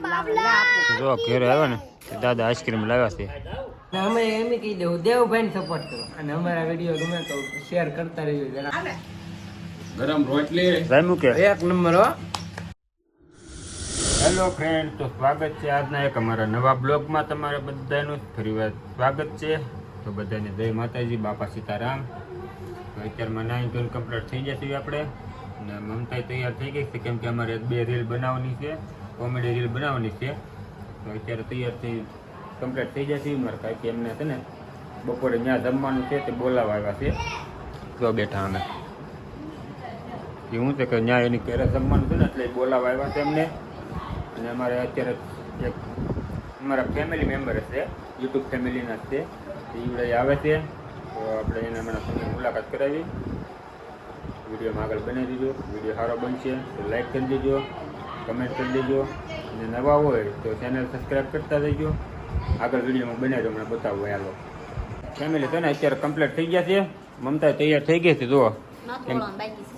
જો ઘેરે આવ્યા ને દાદા આઈસ્ક્રીમ લાવ્યા છે. અમે એમ કહી દેવું દેવભાઈ સપોર્ટ કરો અને અમારા વિડીયો ગમે તો શેર કરતા રહેજો જરા. ગરમ રોટલી જામ્યું કે એક નંબર હો. હેલો ફ્રેન્ડ, તો સ્વાગત છે આજના એક અમારા નવા બ્લોગમાં. તમારે બધાનું ફરીવાર સ્વાગત છે. તો બધાને જય માતાજી, બાપા સીતારામ. તો અત્યારમાં 9 કમ્પ્લીટ થઈ જશે આપણે અને મમતા તૈયાર થઈ ગઈ છે, કેમ કે અમારે 2 રીલ બનાવવાની છે, કોમેડી રીલ બનાવવાની છે. તો અત્યારે તૈયાર થઈ કમ્પ્લીટ થઈ જશે. મારા કાંઈક એમને છે ને બપોરે ત્યાં જમવાનું છે તે બોલાવવા આવ્યા છે. તો બેઠા અમે એવું છે કે ત્યાં એની ઘરે જમવાનું છે ને એટલે બોલાવવા આવ્યા છે એમને. અને અમારે અત્યારે એક અમારા ફેમિલી મેમ્બર છે, યુટ્યુબ ફેમિલીના જ છે, એ આવે છે. તો આપણે એને હમણાં તમને મુલાકાત કરાવી. વિડીયોમાં આગળ બનાવી દેજો. વિડીયો સારો બનશે તો લાઈક કરી દેજો, કમેન્ટ કરી દેજો, અને નવા હોય તો ચેનલ સબસ્ક્રાઈબ કરતા જજો. આગળ વિડીયોમાં બનાવી દો, હમણાં બતાવો. હાલો ફેમિલી છે ને અત્યારે કમ્પ્લીટ થઈ ગયા છે. મમતા તૈયાર થઈ ગઈ છે. જુઓ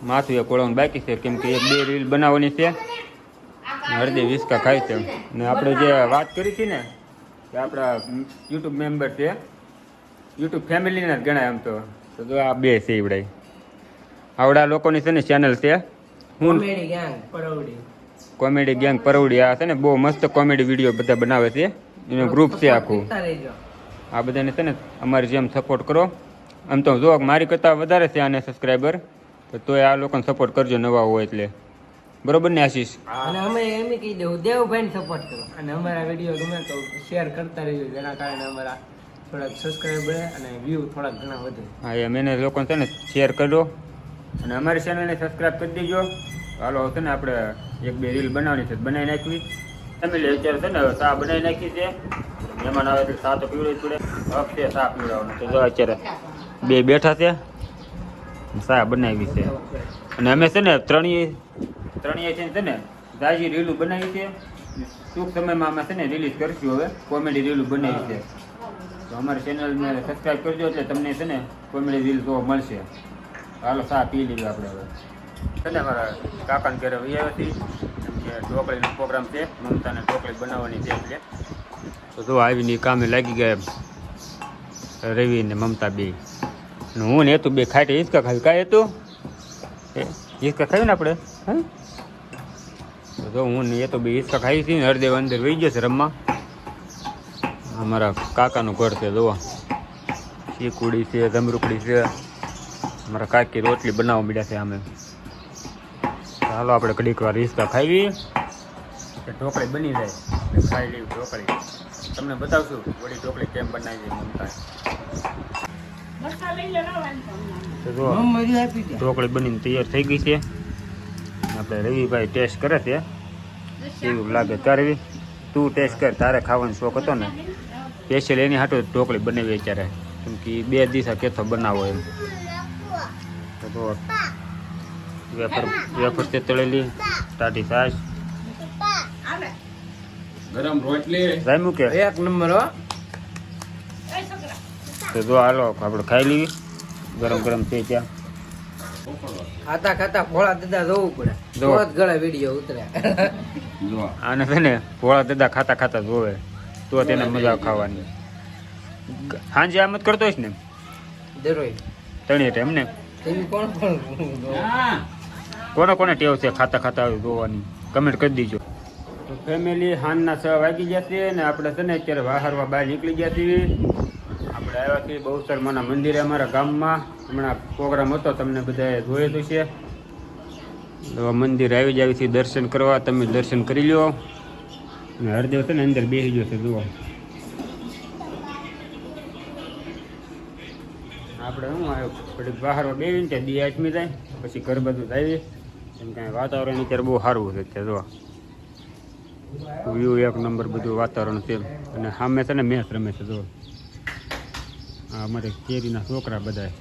માથું એક કોળવાનું બાકી છે, કેમ કે 2 રીલ બનાવવાની છે. હળદી વિસ્કા ખાય છે. ને આપણે જે વાત કરી હતી ને કે આપણા યુટ્યુબ મેમ્બર છે, યુટ્યુબ ફેમિલીના જ ગણાય આમ તો. જો આ 2 છે ઈવડાય આવડા લોકોની છે ને ચેનલ છે, કોમેડી ગેંગ પરવડી. આ છે ને બહુ મસ્ત કોમેડી વિડીયો બધા બનાવે છે. એનું ગ્રુપ છે આખું. આ બધાને છે ને અમારી જેમ સપોર્ટ કરો. આમ તો જો મારી કરતાં વધારે છે આને સબસ્ક્રાઈબર, તો તોય આ લોકોને સપોર્ટ કરજો નવા હોય એટલે. બરોબર ને આશીષ? અને અમે એમ કહી દેવું દેવભાઈ સપોર્ટ કરો અને અમારા વિડીયો ગમે તો શેર કરતા રહેજો, જેના કારણે અમારા થોડાક સબસ્ક્રાઈબર અને વ્યૂ થોડાક ઘણા વધે. હા, એમ એને લોકોને છે ને શેર કરજો અને અમારી ચેનલને સબસ્ક્રાઈબ કરી દેજો. હાલો છે ને આપણે 1-2 રીલ બનાવવાની છે, બનાવી નાખવી. ફેમિલી અત્યારે છે ને ચા બનાવી નાખી છે. મહેમાન આવે એટલે ચા તો પીવડાવી પડે. હક છે ચા પીવડાવવાનું. તો જો અત્યારે 2 બેઠા છે, ચા બનાવી છે. અને અમે છે ને ત્રણેય છે ને તાજી રીલું બનાવી છે. ટૂંક સમયમાં અમે છે ને રિલીઝ કરીશું. હવે કોમેડી રીલું બનાવી છે. તો અમારી ચેનલને સબસ્ક્રાઈબ કરજો એટલે તમને છે ને કોમેડી રીલ જોવા મળશે. હાલો ચા પી લીધું આપણે. હવે છે ને અમારા કાકાને ઘરે વહી આવી હતી, કે ઢોકળીનો પ્રોગ્રામ છે, મમતાને ઢોકળી બનાવવાની છે એટલે. તો જો આવીને કામે લાગી ગયા રવિ ને મમતા 2. અને હું ને તું 2 ખાટે હિંચકા ખાવી. કાંઈ હતું હિંચકા ખાવી ને આપણે? હા, તો હું ને એ તો 2 હિંચકા ખાઈ હતી ને. હરદેવ અંદર વહી ગયો છે રમવા. અમારા કાકાનું ઘર છે. જોવા શીકુડી છે, જમરૂકડી છે. અમારા કાકી રોટલી બનાવવા મળ્યા છે અમે. ચાલો આપણે ઘડીક વાર હિંચકા ખાવી, ઢોકળી બની જાય એટલે ખાઈ લેવી ઢોકળી. તમને બતાવશું વળી ઢોકળી કેમ બનાવી છે મમતા. તો જો ઢોકળી બનીને તૈયાર થઈ ગઈ છે. આપણે રવિભાઈ ટેસ્ટ કરે છે, એવું લાગે. તારે તું ટેસ્ટ કર, તારે ખાવાનો શોખ હતો ને. સ્પેશિયલ એની હાટું ઢોકળી બનાવી અત્યારે, કેમ કે 2 દિવસ કેથો બનાવો એમ. તો વેફર છે તળેલી, ટાટી છાશ, ગરમ રોટલી જામ્યું કે એક નંબર હો. તો જો હાલો આપણે ખાઈ લેવી. ગરમ ગરમ છે ત્યાં. ખાતા ખાતા ભોળા દાદા જોવું પડે, જો. તો જ ઘણા વિડીયો ઉતરે. જો આને છે ને ભોળા દાદા ખાતા ખાતા જોવે તો તેને મજા ખાવાની. સાંજે આમ જ કરતો હોઈશ ને દરોઈ તણીએ એમ ને. એવી કોણ કોણ કોને ટેવ છે ખાતા ખાતા જોવાની? કમેન્ટ કરી દીજો. તો ફેમિલી હાનના 6 વાગી ગયા છે ને આપણે છે ને અત્યારે વાહરવા બહાર નીકળી ગયા છીએ. આપણે આવ્યા છીએ બહુચરમાના મંદિરે અમારા ગામમાં. હમણાં પ્રોગ્રામ હતો, તમને બધાએ જોયેલું છે. તો મંદિર આવી જાય છે દર્શન કરવા. તમે દર્શન કરી લો. અને હરદેવ છે ને અંદર બેસી ગયો છે. જુઓ આપણે શું આવ્યો થોડીક બહાર બેવીને ત્યાં દી આઠમી જાય પછી ઘર બધું આવી. એમ કાંઈ વાતાવરણ અત્યારે બહુ સારું છે. અત્યારે જો વ્યૂ 1 નંબર બધું વાતાવરણ છે. અને સામે છે ને મેચ રમે છે. જો આ અમારે કેરીના છોકરા બધા.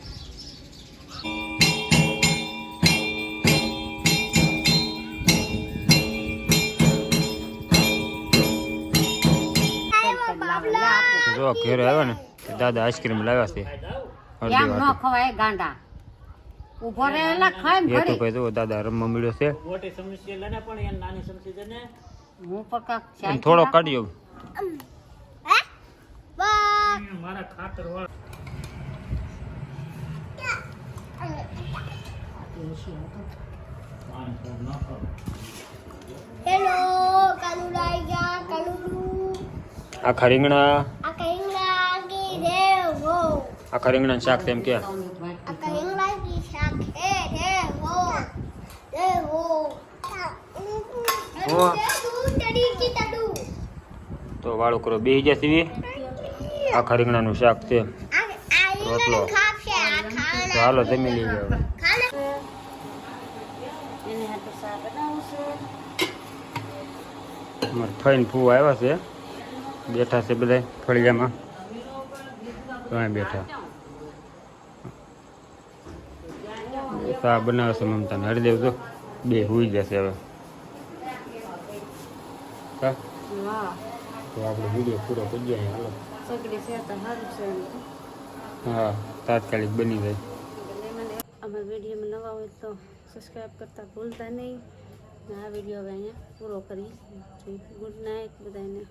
જો ઘેરે આવ્યા ને દાદા આઈસ્ક્રીમ લાવ્યા છે. દાદા રમવા મળ્યો છે. હું પણ કાંક એમ શાંતિ થોડો રાખ. કાઢ્યો મારા ખાતર વાળા હેલો કાલુડાઈ જા કાલુડુ આખા રીંગણા આ કહિંગલા કી દેવો આખા રીંગણા શાક તેમ કે આ કહિંગલા કી શાક હે દેવો દેવો ઓ. તડી કી તડુ તો વાળું કરો બે હજાર સીવી આખા રીંગણાનું શાક છે આ રોટલો. ખાપશે આ તો ખાના હાલો જમી લઈએ હવે ખાના એને હાટું શાક બનાવું છું. અમારે ફઈને ફૂ આવ્યા છે બેઠા છે બધા ફળિયામાં ત્યાં બેઠા ચા બનાવે છે મમતા ને હરદેવ તો બે હુઈ જશે હવે હા હા તો આપણે વિડીયો પૂરો કરી દઈએ હાલો સગડી છે તો સારું છે એમ તો. હા તાત્કાલિક બની જાય અમારા વિડીયોમાં નવા હોય તો સબસ્ક્રાઈબ કરતા ભૂલતા નહીં. ને આ વિડીયો હવે અહીંયા પૂરો કરી ગુડ નાઇટ બધાને.